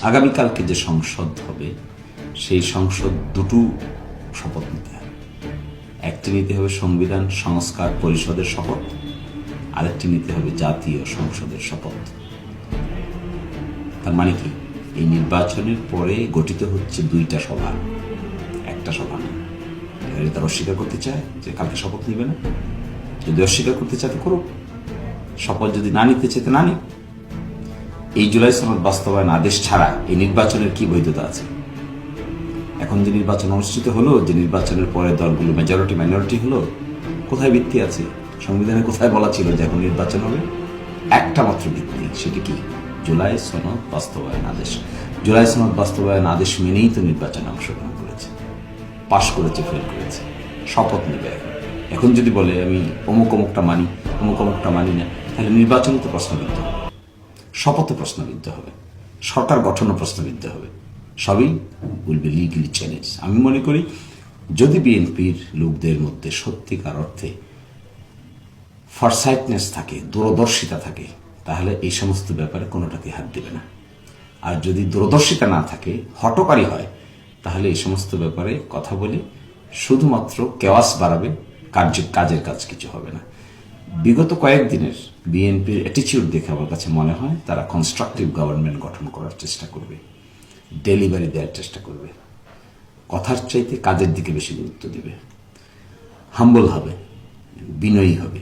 আগামীকালকে যে সংসদ হবে সেই সংসদ দুটো শপথ নিতে হবে। একটি নিতে হবে সংবিধান সংস্কার পরিষদের শপথ, আরেকটি নিতে হবে জাতীয় সংসদের শপথ। তার মানে কি, এই নির্বাচনের পরে গঠিত হচ্ছে দুইটা সভা, একটা সভা না। তারা অস্বীকার করতে চায় যে কালকে শপথ নিবে না, যদি অস্বীকার করতে চায় তো করুক, শপথ যদি না নিতে চাইতে না নিক। এই জুলাই সনদ বাস্তবায়ন আদেশ ছাড়া এই নির্বাচনের কি বৈধতা আছে? এখন যে নির্বাচন অনুষ্ঠিত হলো, যে নির্বাচনের পরে দলগুলো মেজরিটি মাইনরিটি হলো, কোথায় ভিত্তি আছে? সংবিধানে কোথায় বলা ছিল যে এখন নির্বাচন হবে? একটা মাত্র ভিত্তি, সেটি কি? জুলাই সনদ বাস্তবায়ন আদেশ। জুলাই সনদ বাস্তবায়ন আদেশ মেনেই তো নির্বাচনে অংশগ্রহণ করেছে, পাশ করেছে, ফেল করেছে, শপথ নেবে। এখন যদি বলে আমি অমুক অমুকটা মানি, অমুক অমুকটা মানি না, তাহলে নির্বাচনই তো প্রশ্নবিদ্ধ হবে, শপথে প্রশ্নবিদ্ধ হবে, সরকার গঠনও প্রশ্নবিদ্ধ হবে, সবই উইল বি লিগালি চ্যালেঞ্জ। আমি মনে করি যদি বিএনপির লোকদের মধ্যে সত্যিকার অর্থে ফরসাইটনেস থাকে, দূরদর্শিতা থাকে, তাহলে এই সমস্ত ব্যাপারে কোনোটাকে হাত দেবে না। আর যদি দূরদর্শিতা না থাকে, হটকারী হয়, তাহলে এই সমস্ত ব্যাপারে কথা বলে শুধুমাত্র কেওয়াস বাড়াবে, কাজের কাজ কিছু হবে না। বিগত কয়েকদিনের বিএনপির অ্যাটিচিউড দেখে আমার কাছে মনে হয় তারা কনস্ট্রাকটিভ গভর্নমেন্ট গঠন করার চেষ্টা করবে, ডেলিভারি দেওয়ার চেষ্টা করবে, কথার চাইতে কাজের দিকে বেশি গুরুত্ব দিবে, হাম্বল হবে, বিনয়ী হবে।